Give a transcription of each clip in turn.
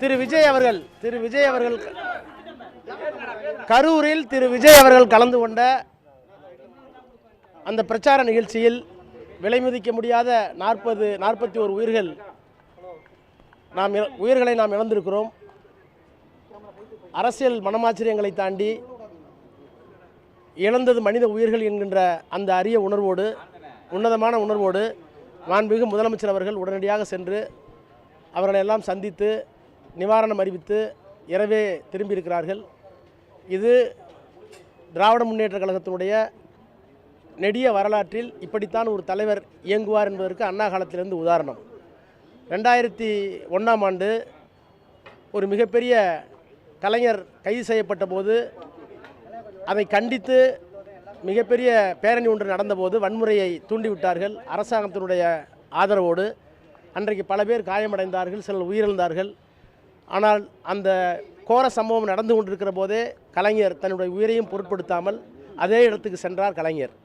திரு விஜய் அவர்கள் கரூரில் திரு விஜய் அவர்கள் கலந்து கொண்ட அந்த பிரச்சார நிகழ்ச்சியில் விலை மதிக்க முடியாத 41 உயிர்களை நாம் இழந்திருக்கிறோம். அரசியல் மனமாச்சரியங்களை தாண்டி இழந்தது மனித உயிர்கள் என்கின்ற அந்த அரிய உணர்வோடு, உன்னதமான உணர்வோடு மாண்புமிகு முதலமைச்சர் அவர்கள் உடனடியாக சென்று அவர்களை எல்லாம் சந்தித்து நிவாரணம் அறிவித்து இரவே திரும்பியிருக்கிறார்கள். இது திராவிட முன்னேற்ற கழகத்தினுடைய நெடிய வரலாற்றில் இப்படித்தான் ஒரு தலைவர் இயங்குவார் என்பதற்கு அண்ணா காலத்திலிருந்து உதாரணம். 2001ஆம் ஆண்டு ஒரு மிகப்பெரிய கலைஞர் கைது செய்யப்பட்ட போது அதை கண்டித்து மிகப்பெரிய பேரணி ஒன்று நடந்தபோது வன்முறையை தூண்டிவிட்டார்கள் அரசாங்கத்தினுடைய ஆதரவோடு. அன்றைக்கு பல பேர் காயமடைந்தார்கள், சிலர் உயிரிழந்தார்கள். ஆனால் அந்த கோர சம்பவம் நடந்து கொண்டிருக்கிற போதே கலைஞர் தன்னுடைய உயிரையும் பொருட்படுத்தாமல் அதே இடத்துக்கு சென்றார் கலைஞர்.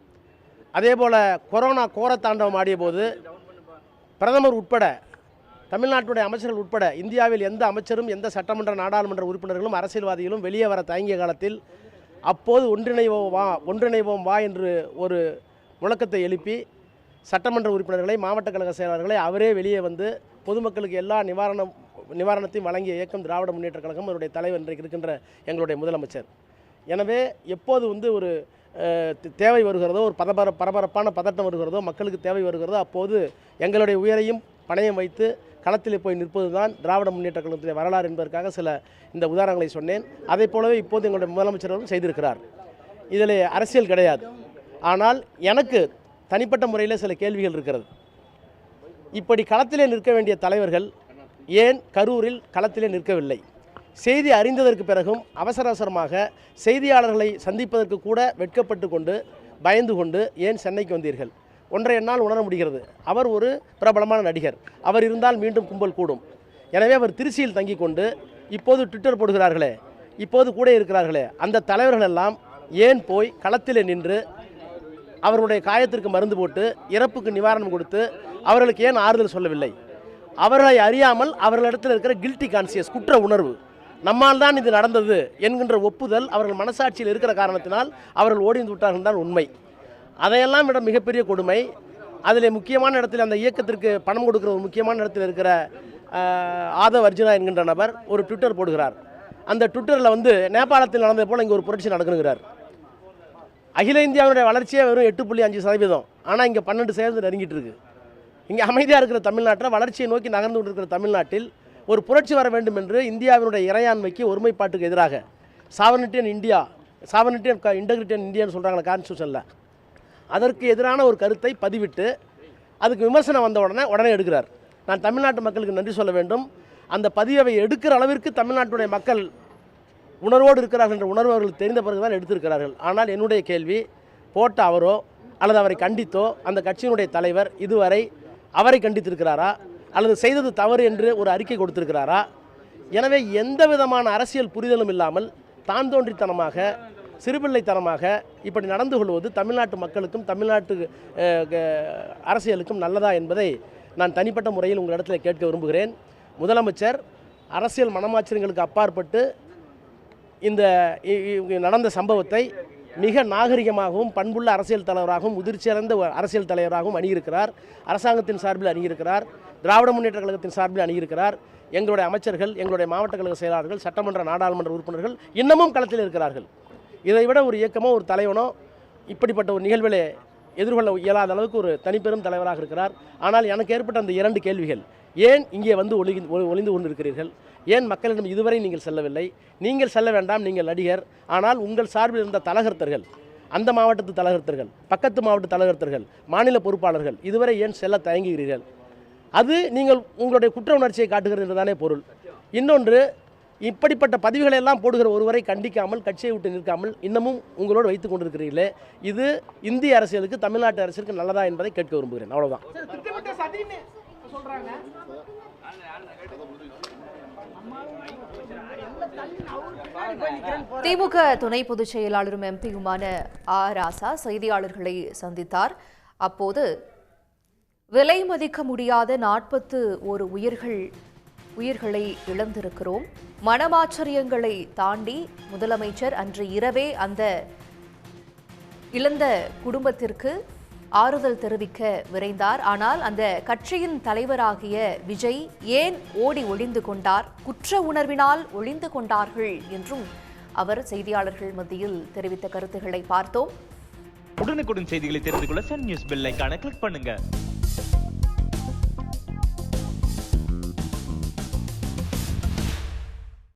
அதேபோல் கொரோனா கோரத்தாண்டவம் ஆடிய போது பிரதமர் உட்பட, தமிழ்நாட்டுடைய அமைச்சர்கள் உட்பட இந்தியாவில் எந்த அமைச்சரும் எந்த சட்டமன்ற நாடாளுமன்ற உறுப்பினர்களும் அரசியல்வாதிகளும் வெளியே வர தயங்கிய காலத்தில் அப்போது ஒன்றிணைவோம் வா என்று ஒரு முழக்கத்தை எழுப்பி சட்டமன்ற உறுப்பினர்களை, மாவட்ட கழக செயலாளர்களை அவரே வெளியே வந்து பொதுமக்களுக்கு எல்லா நிவாரணத்தையும் வழங்கிய இயக்கம் திராவிட முன்னேற்ற கழகம். அவருடைய தலைவர் இன்றைக்கு இருக்கின்ற எங்களுடைய முதலமைச்சர். எனவே எப்போது ஒரு தேவை வருகிறதோ, ஒரு பரபரப்பான பதட்டம் வருகிறதோ, மக்களுக்கு தேவை வருகிறதோ, அப்போது எங்களுடைய உயிரையும் பணயம் வைத்து களத்தில் போய் நிற்பது தான் திராவிட முன்னேற்ற கழகத்துடைய வரலாறு என்பதற்காக சில இந்த உதாரணங்களை சொன்னேன். அதை போலவே இப்போது எங்களுடைய முதலமைச்சரும் செய்திருக்கிறார். இதில் அரசியல் கிடையாது. ஆனால் எனக்கு தனிப்பட்ட முறையில் சில கேள்விகள் இருக்கிறது. இப்படி களத்திலே நிற்க வேண்டிய தலைவர்கள் ஏன் கரூரில் களத்திலே நிற்கவில்லை? செய்தி அறிந்ததற்கு பிறகும் அவசரமாக செய்தியாளர்களை சந்திப்பதற்கு கூட வெட்கப்பட்டு கொண்டு பயந்து கொண்டு ஏன் சென்னைக்கு வந்தீர்கள்? ஒன்றை என்னால் உணர முடிகிறது. அவர் ஒரு பிரபலமான நடிகர். அவர் இருந்தால் மீண்டும் கும்பல் கூடும். எனவே அவர் திருச்சியில் தங்கி கொண்டு இப்போது ட்விட்டர் போடுகிறார்களே, இப்போது கூட இருக்கிறார்களே, அந்த தலைவர்கள் எல்லாம் ஏன் போய் களத்திலே நின்று அவர்களுடைய காயத்திற்கு மருந்து போட்டு இறப்புக்கு நிவாரணம் கொடுத்து அவர்களுக்கு ஏன் ஆறுதல் சொல்லவில்லை? அவர்களை அறியாமல் அவர்களிடத்தில் இருக்கிற கில்ட்டி கான்சியஸ், குற்ற உணர்வு, நம்மால் தான் இது நடந்தது என்கின்ற ஒப்புதல் அவர்கள் மனசாட்சியில் இருக்கிற காரணத்தினால் அவர்கள் ஓடி வந்து விட்டார்கள் தான் உண்மை. அதையெல்லாம் விட மிகப்பெரிய கொடுமை, அதில் முக்கியமான இடத்தில் அந்த இயக்கத்திற்கு பணம் கொடுக்குற ஒரு முக்கியமான இடத்தில் இருக்கிற ஆதவ் அர்ஜுனா என்கின்ற நபர் ஒரு ட்விட்டர் போடுகிறார். அந்த ட்விட்டரில் நேபாளத்தில் நடந்தது போல் இங்கே ஒரு புரட்சி நடக்கணுங்கிறார். அகில இந்தியாவுடைய வளர்ச்சியே வெறும் 8.5%. ஆனால் இங்கே 12% நெருங்கிட்டு இருக்கு. இங்கே அமைதியாக இருக்கிற தமிழ்நாட்டில், வளர்ச்சியை நோக்கி நகர்ந்து கொண்டிருக்கிற தமிழ்நாட்டில் ஒரு புரட்சி வர வேண்டும் என்று இந்தியாவினுடைய இறையாண்மைக்கு, ஒருமைப்பாட்டுக்கு எதிராக சாவர்னிட்டி அண்ட் இன்டெகிரிட்டி அண்ட் இந்தியான்னு சொல்கிறாங்களே கான்ஸ்டியூஷனில், அதற்கு எதிரான ஒரு கருத்தை பதிவிட்டு அதுக்கு விமர்சனம் வந்த உடனே எடுக்கிறார். நான் தமிழ்நாட்டு மக்களுக்கு நன்றி சொல்ல வேண்டும். அந்த பதிவை எடுக்கிற அளவிற்கு தமிழ்நாட்டுடைய மக்கள் உணர்வோடு இருக்கிறார்கள் என்ற உணர்வு அவர்களுக்கு தெரிந்த பிறகு தான் எடுத்திருக்கிறார்கள். ஆனால் என்னுடைய கேள்வி, போட்ட அவரோ அல்லது அவரை கண்டித்தோ அந்த கட்சியினுடைய தலைவர் இதுவரை அவரை கண்டித்திருக்கிறாரா அல்லது செய்தது தவறு என்று ஒரு அறிக்கை கொடுத்திருக்கிறாரா? எனவே எந்த விதமான அரசியல் புரிதலும் இல்லாமல் தான் தோன்றித்தனமாக, சிறுபிள்ளைத்தனமாக இப்படி நடந்து கொள்வது தமிழ்நாட்டு மக்களுக்கும் தமிழ்நாட்டு அரசியலுக்கும் நல்லதா என்பதை நான் தனிப்பட்ட முறையில் உங்களிடத்தில் கேட்க விரும்புகிறேன். முதலமைச்சர் அரசியல் மனமாச்சரியங்களுக்கு அப்பாற்பட்டு இந்த நடந்த சம்பவத்தை மிக நாகரிகமாகவும் பண்புள்ள அரசியல் தலைவராகவும் முதிர்ச்சியடைந்த அரசியல் தலைவராகவும் அணியிருக்கிறார். அரசாங்கத்தின் சார்பில் அணியிருக்கிறார், திராவிட முன்னேற்ற கழகத்தின் சார்பில் அணியிருக்கிறார். எங்களுடைய அமைச்சர்கள், எங்களுடைய மாவட்ட கழக செயலாளர்கள், சட்டமன்ற நாடாளுமன்ற உறுப்பினர்கள் இன்னமும் களத்தில் இருக்கிறார்கள். இதைவிட ஒரு இயக்கமோ ஒரு தலைவனோ இப்படிப்பட்ட ஒரு நிகழ்விலே எதிர்கொள்ள இயலாத அளவுக்கு ஒரு தனிப்பெரும் தலைவராக இருக்கிறார். ஆனால் எனக்கு ஏற்பட்ட அந்த 2 கேள்விகள், ஏன் இங்கே ஒளிந்து கொண்டிருக்கிறீர்கள்? ஏன் மக்களிடம் இதுவரை நீங்கள் செல்லவில்லை? நீங்கள் செல்ல வேண்டாம், நீங்கள் நடிகர். ஆனால் உங்கள் சார்பில் இருந்த தலகர்த்தர்கள், அந்த மாவட்டத்து தலகர்த்தர்கள், பக்கத்து மாவட்ட தலகர்த்தர்கள், மாநில பொறுப்பாளர்கள் இதுவரை ஏன் செல்ல தயங்குகிறீர்கள்? அது நீங்கள் உங்களுடைய குற்ற உணர்ச்சியை காட்டுகிறது என்றுதானே பொருள். இன்னொன்று, இப்படிப்பட்ட பதிவுகளை எல்லாம் போடுகிற ஒருவரை கண்டிக்காமல், கட்சியை விட்டு நிற்காமல் இன்னமும் உங்களோடு வைத்துக் கொண்டிருக்கிறீர்களே, இது இந்திய அரசியலுக்கு, தமிழ்நாட்டு அரசியலுக்கு நல்லதா என்பதை கேட்க விரும்புகிறேன். அவ்வளவுதான். திமுக துணை பொதுச் செயலாளரும் எம்பியுமான ராசா செய்தியாளர்களை சந்தித்தார். அப்போது விலை மதிக்க முடியாத 41 உயிர்களை இழந்திருக்கிறோம். மனமாச்சரியங்களை தாண்டி முதலமைச்சர் அன்று இரவே அந்த இழந்த குடும்பத்திற்கு ஆறுதல் தெரிவிக்க விரைந்தார். ஆனால் அந்த கட்சியின் தலைவராகிய விஜய் ஏன் ஓடி ஒளிந்து கொண்டார், குற்ற உணர்வினால் ஒளிந்து கொண்டார்கள் என்றும் அவர் செய்தியாளர்கள் மத்தியில் தெரிவித்த கருத்துக்களை பார்த்தோம். உடனுக்குடன் செய்திகளை தெரிந்து கொள்ள சன் நியூஸ் பெல் ஐகானை கிளிக் பண்ணுங்க.